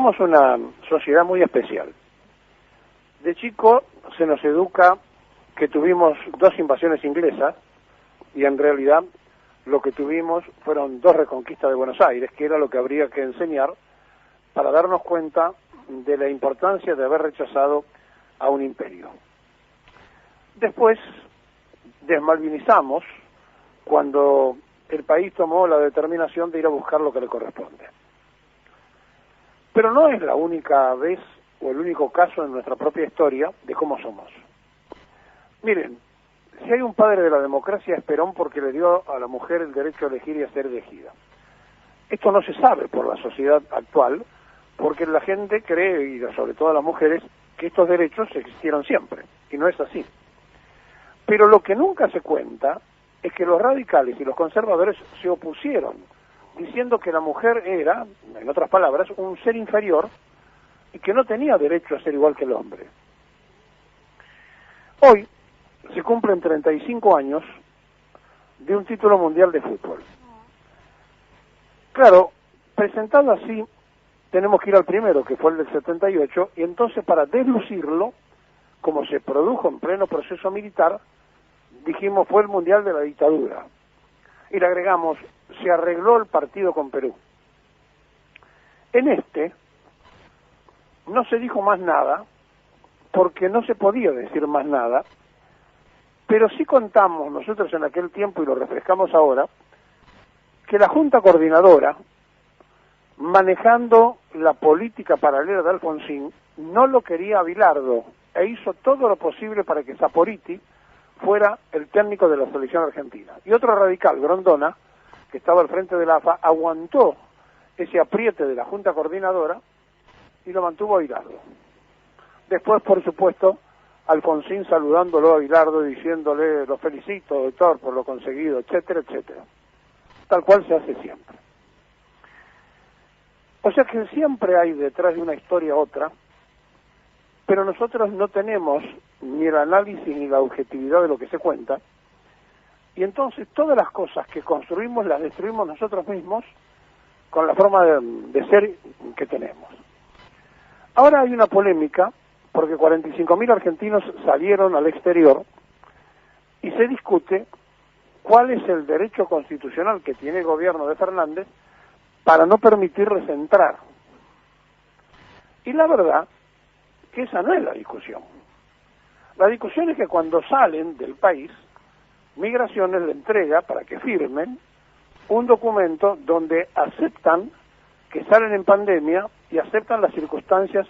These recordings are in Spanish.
somos una sociedad muy especial. De chico se nos educa que tuvimos 2 invasiones inglesas y en realidad lo que tuvimos fueron 2 reconquistas de Buenos Aires, que era lo que habría que enseñar para darnos cuenta de la importancia de haber rechazado a un imperio. Después desmalvinizamos cuando el país tomó la determinación de ir a buscar lo que le corresponde. Pero no es la única vez o el único caso en nuestra propia historia de cómo somos. Miren, si hay un padre de la democracia es Perón, porque le dio a la mujer el derecho a elegir y a ser elegida. Esto no se sabe por la sociedad actual, porque la gente cree, y sobre todo las mujeres, que estos derechos existieron siempre, y no es así. Pero lo que nunca se cuenta es que los radicales y los conservadores se opusieron, diciendo que la mujer era, en otras palabras, un ser inferior y que no tenía derecho a ser igual que el hombre. Hoy se cumplen 35 años de un título mundial de fútbol. Claro, presentado así, tenemos que ir al primero, que fue el del 78, y entonces para deslucirlo, como se produjo en pleno proceso militar, dijimos fue el mundial de la dictadura. Y le agregamos, se arregló el partido con Perú. En este no se dijo más nada, porque no se podía decir más nada, pero sí contamos nosotros en aquel tiempo, y lo refrescamos ahora, que la Junta Coordinadora, manejando la política paralela de Alfonsín, no lo quería a Bilardo, e hizo todo lo posible para que Saporiti fuera el técnico de la selección argentina. Y otro radical, Grondona, que estaba al frente de la AFA, aguantó ese apriete de la Junta Coordinadora y lo mantuvo a Bilardo. Después, por supuesto, Alfonsín saludándolo a Bilardo y diciéndole, lo felicito, doctor, por lo conseguido, etcétera, etcétera. Tal cual se hace siempre. O sea que siempre hay detrás de una historia otra, pero nosotros no tenemos ni el análisis ni la objetividad de lo que se cuenta, y entonces todas las cosas que construimos las destruimos nosotros mismos con la forma de ser que tenemos. Ahora hay una polémica, porque 45.000 argentinos salieron al exterior, y se discute cuál es el derecho constitucional que tiene el gobierno de Fernández para no permitirles entrar. Y la verdad que esa no es la discusión. La discusión es que cuando salen del país, Migraciones le entrega para que firmen un documento donde aceptan que salen en pandemia y aceptan las circunstancias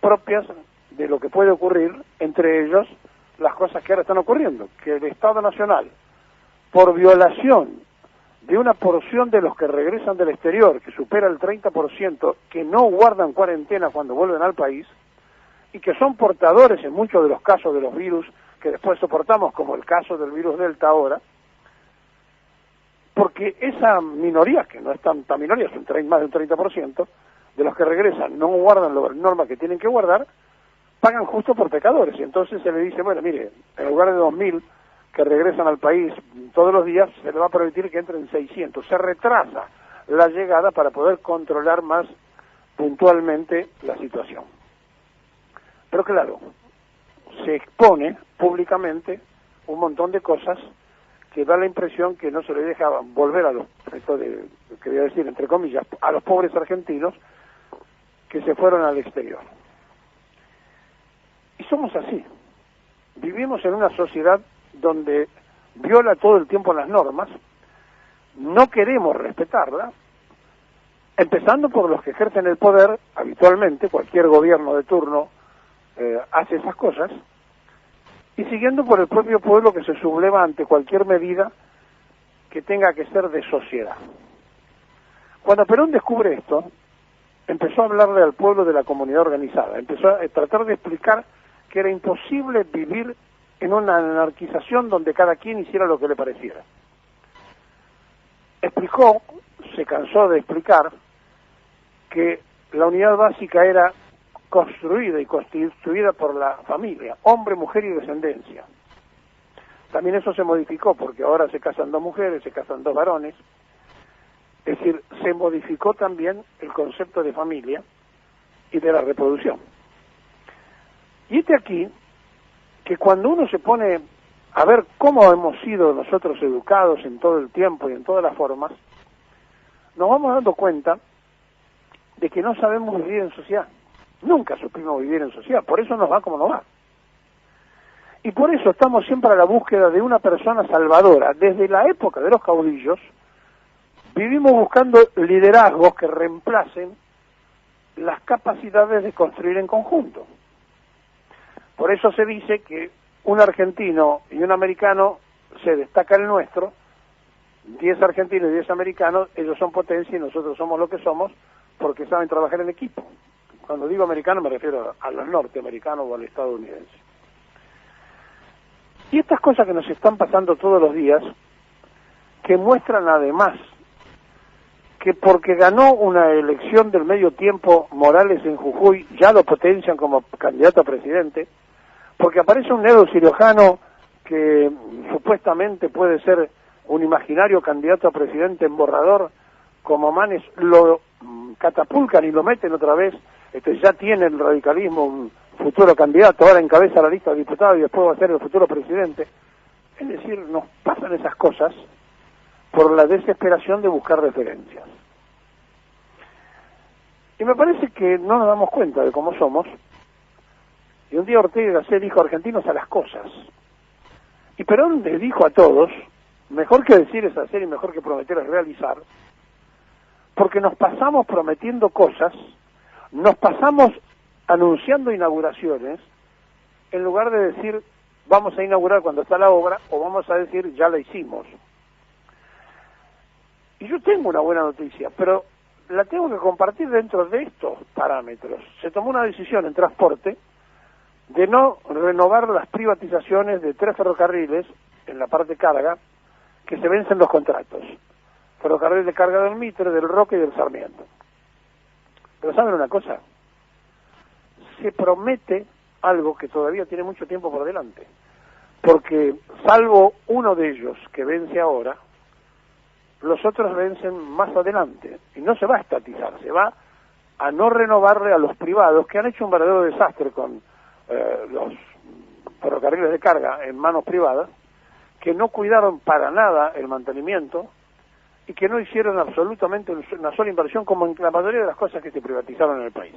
propias de lo que puede ocurrir, entre ellos las cosas que ahora están ocurriendo, que el Estado Nacional, por violación de una porción de los que regresan del exterior, que supera el 30%, que no guardan cuarentena cuando vuelven al país, y que son portadores en muchos de los casos de los virus que después soportamos, como el caso del virus Delta ahora, porque esa minoría, que no es tanta minoría, son más de un 30%, de los que regresan no guardan las normas que tienen que guardar, pagan justo por pecadores, y entonces se le dice, bueno, mire, en lugar de 2.000 que regresan al país todos los días, se le va a permitir que entren 600, se retrasa la llegada para poder controlar más puntualmente la situación. Pero claro, se expone públicamente un montón de cosas que da la impresión que no se le deja volver a los, quería decir, entre comillas, a los pobres argentinos que se fueron al exterior. Y somos así. Vivimos en una sociedad donde viola todo el tiempo las normas, no queremos respetarlas, empezando por los que ejercen el poder habitualmente, cualquier gobierno de turno hace esas cosas, y siguiendo por el propio pueblo que se subleva ante cualquier medida que tenga que ser de sociedad. Cuando Perón descubre esto, empezó a hablarle al pueblo de la comunidad organizada, empezó a tratar de explicar que era imposible vivir en una anarquización donde cada quien hiciera lo que le pareciera. Explicó, se cansó de explicar, que la unidad básica era construida y constituida por la familia, hombre, mujer y descendencia. También eso se modificó, porque ahora se casan 2 mujeres, se casan 2 varones. Es decir, se modificó también el concepto de familia, y de la reproducción. Y aquí que cuando uno se pone a ver cómo hemos sido nosotros educados en todo el tiempo y en todas las formas, nos vamos dando cuenta de que no sabemos vivir en sociedad. Nunca supimos vivir en sociedad, por eso nos va como nos va. Y por eso estamos siempre a la búsqueda de una persona salvadora. Desde la época de los caudillos, vivimos buscando liderazgos que reemplacen las capacidades de construir en conjunto. Por eso se dice que un argentino y un americano se destaca el nuestro, 10 argentinos y 10 americanos, ellos son potencia y nosotros somos lo que somos porque saben trabajar en equipo. Cuando digo americano me refiero a los norteamericanos o al estadounidense. Y estas cosas que nos están pasando todos los días, que muestran además que porque ganó una elección del medio tiempo Morales en Jujuy, ya lo potencian como candidato a presidente, porque aparece un neurocirujano que supuestamente puede ser un imaginario candidato a presidente en borrador, como Manes, lo catapultan y lo meten otra vez, ya tiene el radicalismo un futuro candidato, ahora encabeza la lista de diputados y después va a ser el futuro presidente. Es decir, nos pasan esas cosas por la desesperación de buscar referencias. Y me parece que no nos damos cuenta de cómo somos. Y un día Ortega y Gasset dijo argentinos a las cosas. Y Perón les dijo a todos, mejor que decir es hacer y mejor que prometer es realizar, porque nos pasamos prometiendo cosas, nos pasamos anunciando inauguraciones, en lugar de decir vamos a inaugurar cuando está la obra, o vamos a decir ya la hicimos. Y yo tengo una buena noticia, pero la tengo que compartir dentro de estos parámetros. Se tomó una decisión en transporte de no renovar las privatizaciones de 3 ferrocarriles en la parte carga, que se vencen los contratos. Ferrocarril de carga del Mitre, del Roque y del Sarmiento. Pero ¿saben una cosa? Se promete algo que todavía tiene mucho tiempo por delante, porque salvo uno de ellos que vence ahora, los otros vencen más adelante, y no se va a estatizar, se va a no renovarle a los privados, que han hecho un verdadero desastre con los ferrocarriles de carga en manos privadas, que no cuidaron para nada el mantenimiento, y que no hicieron absolutamente una sola inversión, como en la mayoría de las cosas que se privatizaron en el país.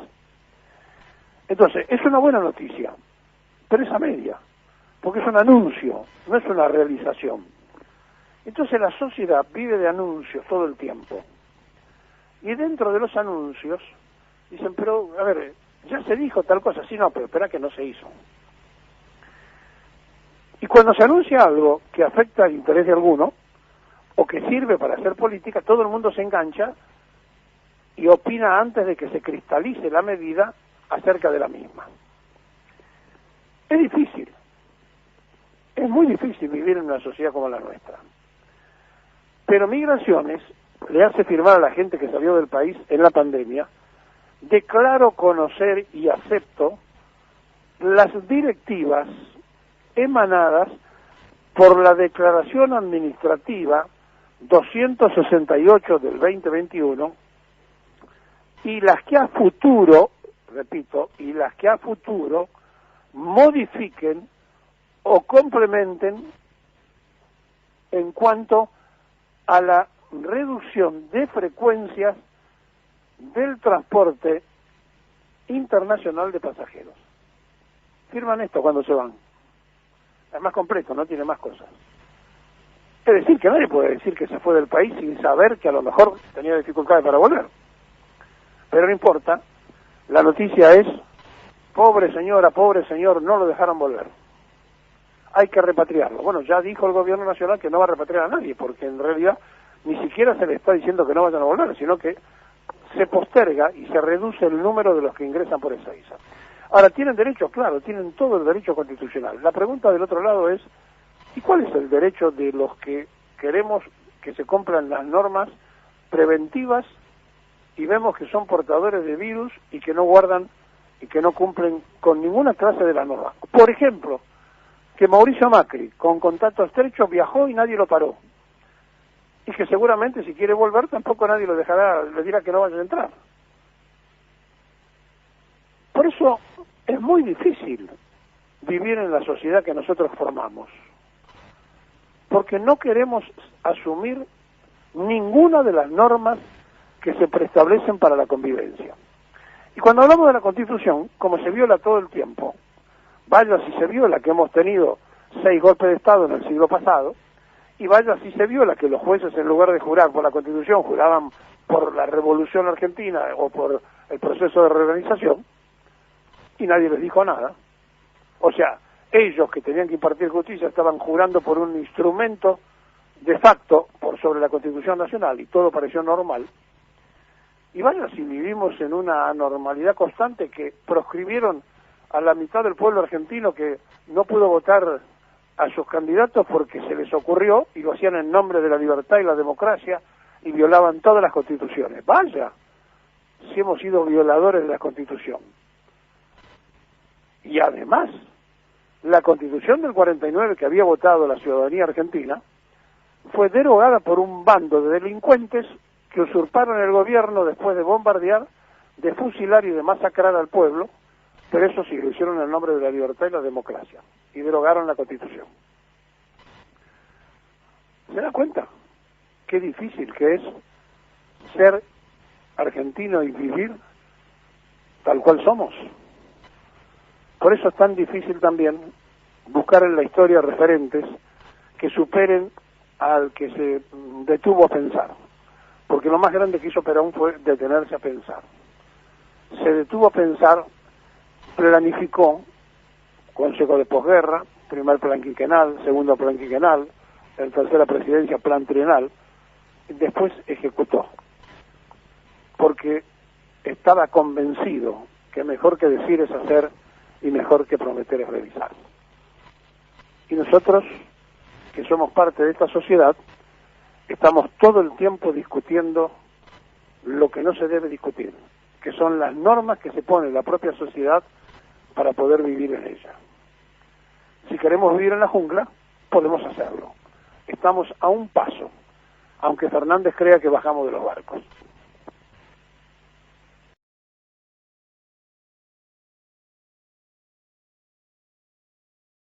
Entonces, es una buena noticia, pero es a media, porque es un anuncio, no es una realización. Entonces la sociedad vive de anuncios todo el tiempo. Y dentro de los anuncios, dicen, pero, a ver, ya se dijo tal cosa, sí, no, pero espera que no se hizo. Y cuando se anuncia algo que afecta al interés de alguno, o que sirve para hacer política, todo el mundo se engancha y opina antes de que se cristalice la medida acerca de la misma. Es difícil, es muy difícil vivir en una sociedad como la nuestra. Pero Migraciones le hace firmar a la gente que salió del país en la pandemia, declaro conocer y acepto las directivas emanadas por la Declaración Administrativa 268 del 2021 y las que a futuro, repito, y las que a futuro modifiquen o complementen en cuanto a la reducción de frecuencias del transporte internacional de pasajeros. Firman esto cuando se van. Es más completo, no tiene más cosas. Es decir, que nadie puede decir que se fue del país sin saber que a lo mejor tenía dificultades para volver. Pero no importa, la noticia es, pobre señora, pobre señor, no lo dejaron volver. Hay que repatriarlo. Bueno, ya dijo el gobierno nacional que no va a repatriar a nadie, porque en realidad ni siquiera se le está diciendo que no vayan a volver, sino que se posterga y se reduce el número de los que ingresan por esa visa. Ahora, tienen derecho, claro, tienen todo el derecho constitucional. La pregunta del otro lado es, ¿y cuál es el derecho de los que queremos que se cumplan las normas preventivas y vemos que son portadores de virus y que no guardan y que no cumplen con ninguna clase de la norma? Por ejemplo, que Mauricio Macri, con contacto estrecho, viajó y nadie lo paró. Y que seguramente si quiere volver tampoco nadie lo dejará, le dirá que no vaya a entrar. Por eso es muy difícil vivir en la sociedad que nosotros formamos, porque no queremos asumir ninguna de las normas que se preestablecen para la convivencia. Y cuando hablamos de la Constitución, como se viola todo el tiempo, vaya si se viola que hemos tenido 6 golpes de Estado en el siglo pasado, y vaya si se viola que los jueces, en lugar de jurar por la Constitución, juraban por la Revolución Argentina o por el proceso de reorganización, y nadie les dijo nada. O sea, ellos que tenían que impartir justicia estaban jurando por un instrumento de facto por sobre la Constitución Nacional, y todo pareció normal. Y vaya si vivimos en una anormalidad constante, que proscribieron a la mitad del pueblo argentino que no pudo votar a sus candidatos porque se les ocurrió, y lo hacían en nombre de la libertad y la democracia, y violaban todas las constituciones. Vaya si hemos sido violadores de la Constitución. Y además, la Constitución del 49 que había votado la ciudadanía argentina fue derogada por un bando de delincuentes que usurparon el gobierno después de bombardear, de fusilar y de masacrar al pueblo, pero eso sí, lo hicieron en el nombre de la libertad y la democracia, y derogaron la Constitución. ¿Se da cuenta qué difícil que es ser argentino y vivir tal cual somos? Por eso es tan difícil también buscar en la historia referentes que superen al que se detuvo a pensar, porque lo más grande que hizo Perón fue detenerse a pensar. Se detuvo a pensar, planificó, consejo de posguerra, primer plan quinquenal, segundo plan quinquenal, en tercera presidencia plan trienal, y después ejecutó, porque estaba convencido que mejor que decir es hacer y mejor que prometer es realizar. Y nosotros, que somos parte de esta sociedad, estamos todo el tiempo discutiendo lo que no se debe discutir, que son las normas que se pone la propia sociedad para poder vivir en ella. Si queremos vivir en la jungla, podemos hacerlo. Estamos a un paso, aunque Fernández crea que bajamos de los barcos.